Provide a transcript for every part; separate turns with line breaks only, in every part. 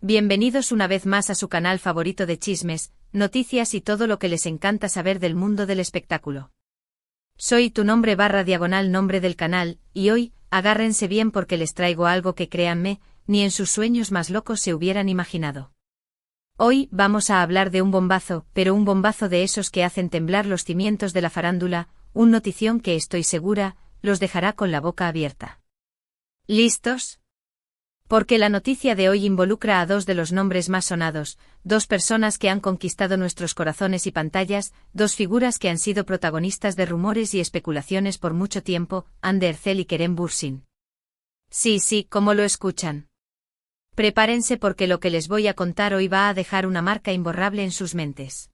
Bienvenidos una vez más a su canal favorito de chismes, noticias y todo lo que les encanta saber del mundo del espectáculo. Soy tu nombre del canal, y hoy, agárrense bien porque les traigo algo que créanme, ni en sus sueños más locos se hubieran imaginado. Hoy vamos a hablar de un bombazo, pero un bombazo de esos que hacen temblar los cimientos de la farándula, un notición que estoy segura, los dejará con la boca abierta. ¿Listos? Porque la noticia de hoy involucra a dos de los nombres más sonados, dos personas que han conquistado nuestros corazones y pantallas, dos figuras que han sido protagonistas de rumores y especulaciones por mucho tiempo, Hande Erçel y Kerem Bürsin. Sí, como lo escuchan. Prepárense porque lo que les voy a contar hoy va a dejar una marca imborrable en sus mentes.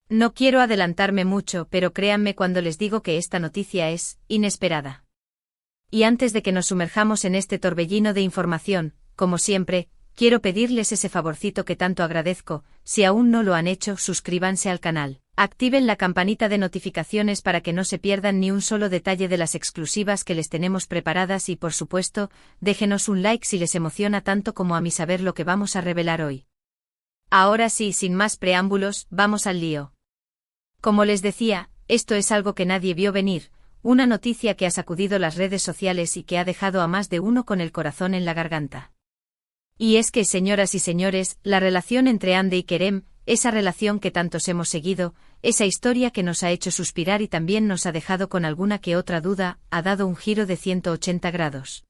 No quiero adelantarme mucho, pero créanme cuando les digo que esta noticia es inesperada. Y antes de que nos sumerjamos en este torbellino de información, como siempre, quiero pedirles ese favorcito que tanto agradezco. Si aún no lo han hecho, suscríbanse al canal, activen la campanita de notificaciones para que no se pierdan ni un solo detalle de las exclusivas que les tenemos preparadas y por supuesto, déjenos un like si les emociona tanto como a mí saber lo que vamos a revelar hoy. Ahora sí, sin más preámbulos, vamos al lío. Como les decía, esto es algo que nadie vio venir. Una noticia que ha sacudido las redes sociales y que ha dejado a más de uno con el corazón en la garganta. Y es que, señoras y señores, la relación entre Hande y Kerem, esa relación que tantos hemos seguido, esa historia que nos ha hecho suspirar y también nos ha dejado con alguna que otra duda, ha dado un giro de 180 grados.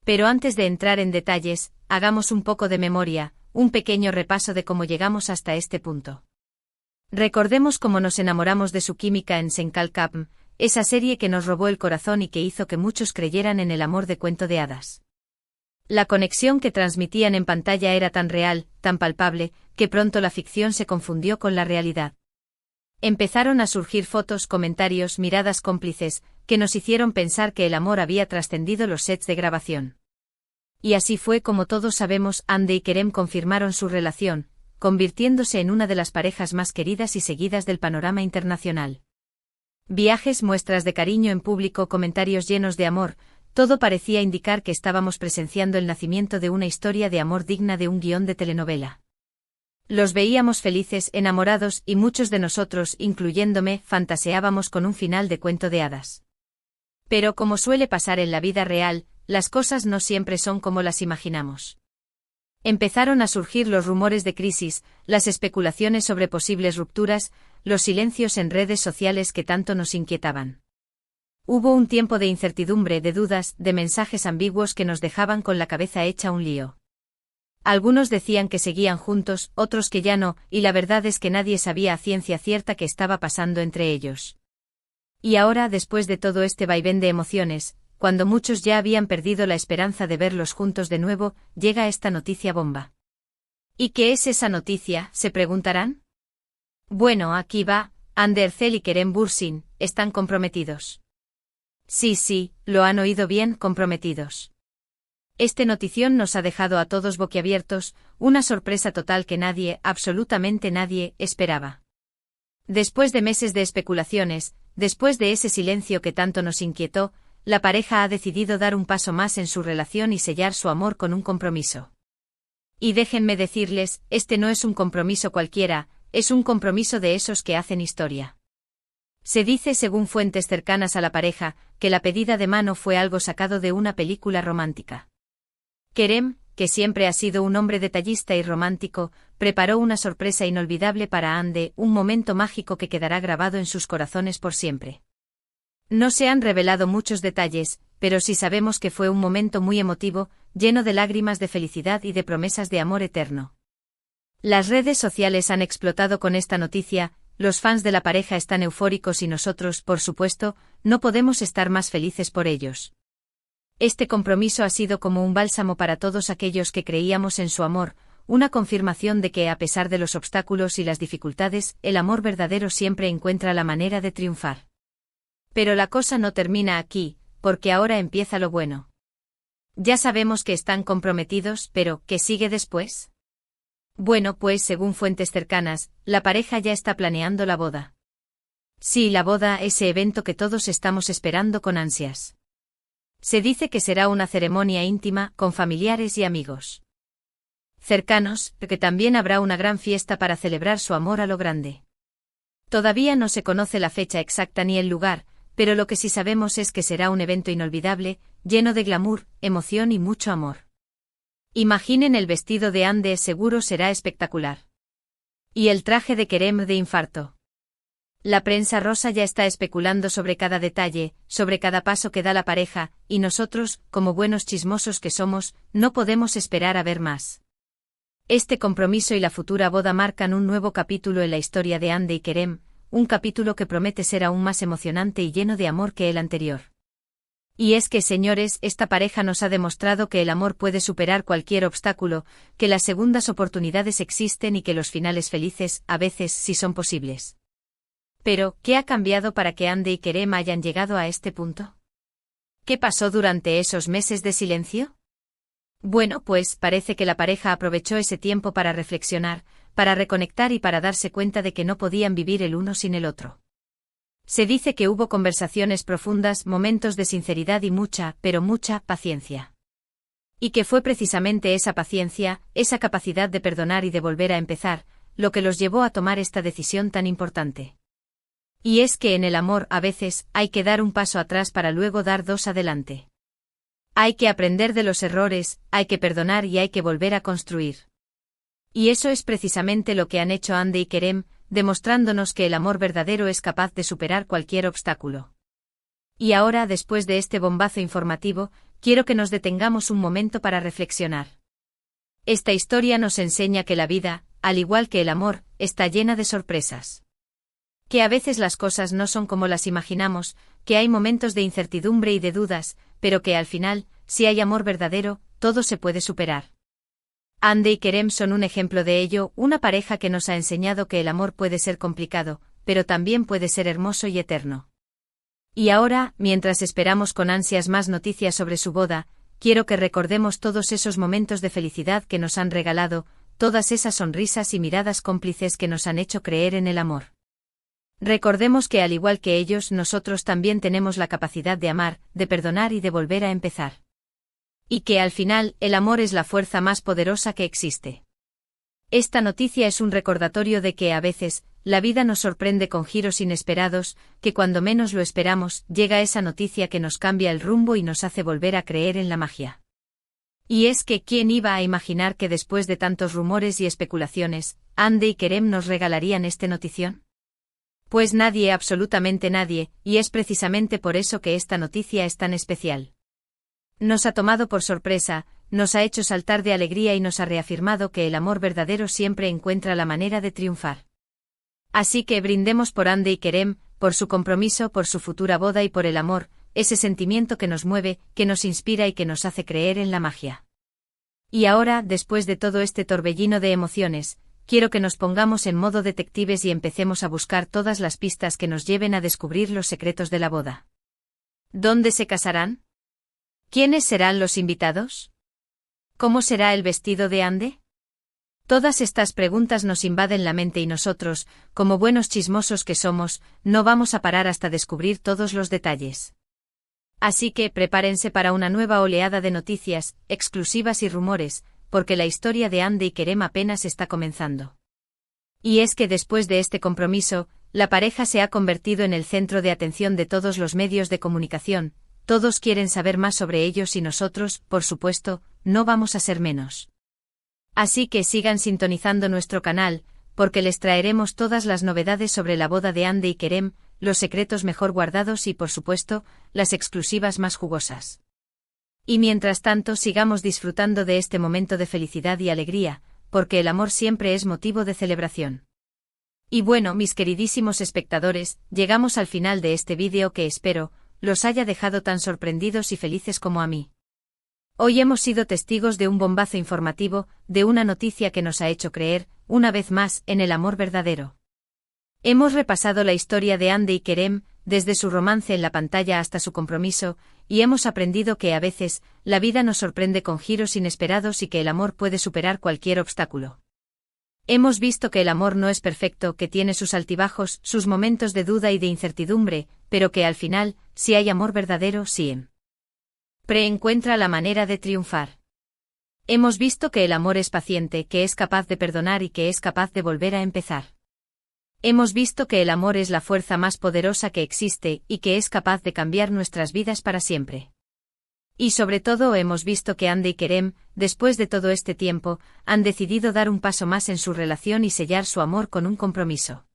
Pero antes de entrar en detalles, hagamos un poco de memoria, un pequeño repaso de cómo llegamos hasta este punto. Recordemos cómo nos enamoramos de su química en Senkalkapm, esa serie que nos robó el corazón y que hizo que muchos creyeran en el amor de cuento de hadas. La conexión que transmitían en pantalla era tan real, tan palpable, que pronto la ficción se confundió con la realidad. Empezaron a surgir fotos, comentarios, miradas cómplices, que nos hicieron pensar que el amor había trascendido los sets de grabación. Y así fue como todos sabemos, Hande y Kerem confirmaron su relación, convirtiéndose en una de las parejas más queridas y seguidas del panorama internacional. Viajes, muestras de cariño en público, comentarios llenos de amor, todo parecía indicar que estábamos presenciando el nacimiento de una historia de amor digna de un guión de telenovela. Los veíamos felices, enamorados y muchos de nosotros, incluyéndome, fantaseábamos con un final de cuento de hadas. Pero como suele pasar en la vida real, las cosas no siempre son como las imaginamos. Empezaron a surgir los rumores de crisis, las especulaciones sobre posibles rupturas, los silencios en redes sociales que tanto nos inquietaban. Hubo un tiempo de incertidumbre, de dudas, de mensajes ambiguos que nos dejaban con la cabeza hecha un lío. Algunos decían que seguían juntos, otros que ya no, y la verdad es que nadie sabía a ciencia cierta qué estaba pasando entre ellos. Y ahora, después de todo este vaivén de emociones, cuando muchos ya habían perdido la esperanza de verlos juntos de nuevo, llega esta noticia bomba. ¿Y qué es esa noticia?, se preguntarán. Bueno, aquí va, Hande Erçel y Kerem Bürsin, están comprometidos. Sí, lo han oído bien, comprometidos. Este notición nos ha dejado a todos boquiabiertos, una sorpresa total que nadie, absolutamente nadie, esperaba. Después de meses de especulaciones, después de ese silencio que tanto nos inquietó, la pareja ha decidido dar un paso más en su relación y sellar su amor con un compromiso. Y déjenme decirles, este no es un compromiso cualquiera, es un compromiso de esos que hacen historia. Se dice, según fuentes cercanas a la pareja, que la pedida de mano fue algo sacado de una película romántica. Kerem, que siempre ha sido un hombre detallista y romántico, preparó una sorpresa inolvidable para Hande, un momento mágico que quedará grabado en sus corazones por siempre. No se han revelado muchos detalles, pero sí sabemos que fue un momento muy emotivo, lleno de lágrimas de felicidad y de promesas de amor eterno. Las redes sociales han explotado con esta noticia, los fans de la pareja están eufóricos y nosotros, por supuesto, no podemos estar más felices por ellos. Este compromiso ha sido como un bálsamo para todos aquellos que creíamos en su amor, una confirmación de que a pesar de los obstáculos y las dificultades, el amor verdadero siempre encuentra la manera de triunfar. Pero la cosa no termina aquí, porque ahora empieza lo bueno. Ya sabemos que están comprometidos, pero ¿qué sigue después? Bueno, pues según fuentes cercanas, la pareja ya está planeando la boda. Sí, la boda, ese evento que todos estamos esperando con ansias. Se dice que será una ceremonia íntima, con familiares y amigos. cercanos, que también habrá una gran fiesta para celebrar su amor a lo grande. Todavía no se conoce la fecha exacta ni el lugar, pero lo que sí sabemos es que será un evento inolvidable, lleno de glamour, emoción y mucho amor. Imaginen el vestido de Anne, seguro será espectacular. Y el traje de Kerem de infarto. La prensa rosa ya está especulando sobre cada detalle, sobre cada paso que da la pareja, y nosotros, como buenos chismosos que somos, no podemos esperar a ver más. Este compromiso y la futura boda marcan un nuevo capítulo en la historia de Anne y Kerem, un capítulo que promete ser aún más emocionante y lleno de amor que el anterior. Y es que, señores, esta pareja nos ha demostrado que el amor puede superar cualquier obstáculo, que las segundas oportunidades existen y que los finales felices, a veces, sí son posibles. Pero, ¿qué ha cambiado para que Anne y Kerem hayan llegado a este punto? ¿Qué pasó durante esos meses de silencio? Bueno, pues parece que la pareja aprovechó ese tiempo para reflexionar, para reconectar y para darse cuenta de que no podían vivir el uno sin el otro. Se dice que hubo conversaciones profundas, momentos de sinceridad y mucha, pero mucha, paciencia. Y que fue precisamente esa paciencia, esa capacidad de perdonar y de volver a empezar, lo que los llevó a tomar esta decisión tan importante. Y es que en el amor, a veces, hay que dar un paso atrás para luego dar dos adelante. Hay que aprender de los errores, hay que perdonar y hay que volver a construir. Y eso es precisamente lo que han hecho Anne y Kerem, demostrándonos que el amor verdadero es capaz de superar cualquier obstáculo. Y ahora, después de este bombazo informativo, quiero que nos detengamos un momento para reflexionar. Esta historia nos enseña que la vida, al igual que el amor, está llena de sorpresas. Que a veces las cosas no son como las imaginamos, que hay momentos de incertidumbre y de dudas, pero que al final, si hay amor verdadero, todo se puede superar. Anne y Kerem son un ejemplo de ello, una pareja que nos ha enseñado que el amor puede ser complicado, pero también puede ser hermoso y eterno. Y ahora, mientras esperamos con ansias más noticias sobre su boda, quiero que recordemos todos esos momentos de felicidad que nos han regalado, todas esas sonrisas y miradas cómplices que nos han hecho creer en el amor. Recordemos que al igual que ellos, nosotros también tenemos la capacidad de amar, de perdonar y de volver a empezar. Y que al final, el amor es la fuerza más poderosa que existe. Esta noticia es un recordatorio de que a veces, la vida nos sorprende con giros inesperados, que cuando menos lo esperamos, llega esa noticia que nos cambia el rumbo y nos hace volver a creer en la magia. Y es que, ¿quién iba a imaginar que después de tantos rumores y especulaciones, Anne y Kerem nos regalarían este notición? Pues nadie, absolutamente nadie, y es precisamente por eso que esta noticia es tan especial. Nos ha tomado por sorpresa, nos ha hecho saltar de alegría y nos ha reafirmado que el amor verdadero siempre encuentra la manera de triunfar. Así que brindemos por Anne y Kerem, por su compromiso, por su futura boda y por el amor, ese sentimiento que nos mueve, que nos inspira y que nos hace creer en la magia. Y ahora, después de todo este torbellino de emociones, quiero que nos pongamos en modo detectives y empecemos a buscar todas las pistas que nos lleven a descubrir los secretos de la boda. ¿Dónde se casarán? ¿Quiénes serán los invitados? ¿Cómo será el vestido de Anne? Todas estas preguntas nos invaden la mente y nosotros, como buenos chismosos que somos, no vamos a parar hasta descubrir todos los detalles. Así que prepárense para una nueva oleada de noticias, exclusivas y rumores, porque la historia de Anne y Kerem apenas está comenzando. Y es que después de este compromiso, la pareja se ha convertido en el centro de atención de todos los medios de comunicación. Todos quieren saber más sobre ellos y nosotros, por supuesto, no vamos a ser menos. Así que sigan sintonizando nuestro canal, porque les traeremos todas las novedades sobre la boda de Anne y Kerem, los secretos mejor guardados y, por supuesto, las exclusivas más jugosas. Y mientras tanto sigamos disfrutando de este momento de felicidad y alegría, porque el amor siempre es motivo de celebración. Y bueno, mis queridísimos espectadores, llegamos al final de este vídeo que espero los haya dejado tan sorprendidos y felices como a mí. Hoy hemos sido testigos de un bombazo informativo, de una noticia que nos ha hecho creer, una vez más, en el amor verdadero. Hemos repasado la historia de Anne y Kerem, desde su romance en la pantalla hasta su compromiso, y hemos aprendido que a veces, la vida nos sorprende con giros inesperados y que el amor puede superar cualquier obstáculo. Hemos visto que el amor no es perfecto, que tiene sus altibajos, sus momentos de duda y de incertidumbre, pero que al final, si hay amor verdadero, siempre encuentra la manera de triunfar. Hemos visto que el amor es paciente, que es capaz de perdonar y que es capaz de volver a empezar. Hemos visto que el amor es la fuerza más poderosa que existe y que es capaz de cambiar nuestras vidas para siempre. Y sobre todo hemos visto que Hande y Kerem, después de todo este tiempo, han decidido dar un paso más en su relación y sellar su amor con un compromiso.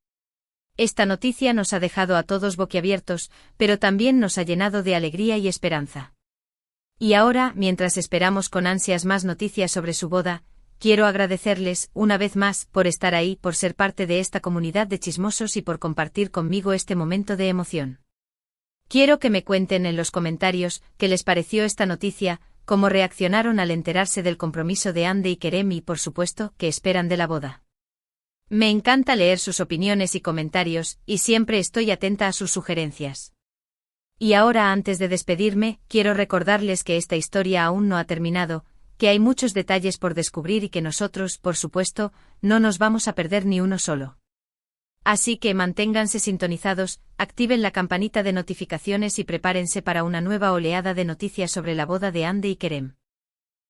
Esta noticia nos ha dejado a todos boquiabiertos, pero también nos ha llenado de alegría y esperanza. Y ahora, mientras esperamos con ansias más noticias sobre su boda, quiero agradecerles, una vez más, por estar ahí, por ser parte de esta comunidad de chismosos y por compartir conmigo este momento de emoción. Quiero que me cuenten en los comentarios qué les pareció esta noticia, cómo reaccionaron al enterarse del compromiso de Hande y Kerem y, por supuesto, qué esperan de la boda. Me encanta leer sus opiniones y comentarios, y siempre estoy atenta a sus sugerencias. Y ahora, antes de despedirme, quiero recordarles que esta historia aún no ha terminado, que hay muchos detalles por descubrir y que nosotros, por supuesto, no nos vamos a perder ni uno solo. Así que manténganse sintonizados, activen la campanita de notificaciones y prepárense para una nueva oleada de noticias sobre la boda de Hande y Kerem.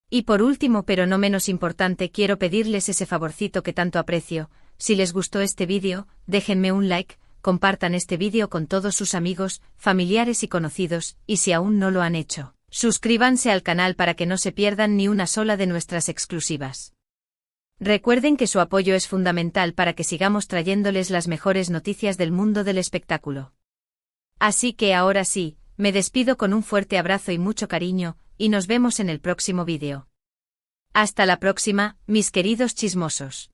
Y por último, pero no menos importante, quiero pedirles ese favorcito que tanto aprecio. Si les gustó este vídeo, déjenme un like, compartan este vídeo con todos sus amigos, familiares y conocidos, y si aún no lo han hecho, suscríbanse al canal para que no se pierdan ni una sola de nuestras exclusivas. Recuerden que su apoyo es fundamental para que sigamos trayéndoles las mejores noticias del mundo del espectáculo. Así que ahora sí, me despido con un fuerte abrazo y mucho cariño, y nos vemos en el próximo vídeo. Hasta la próxima, mis queridos chismosos.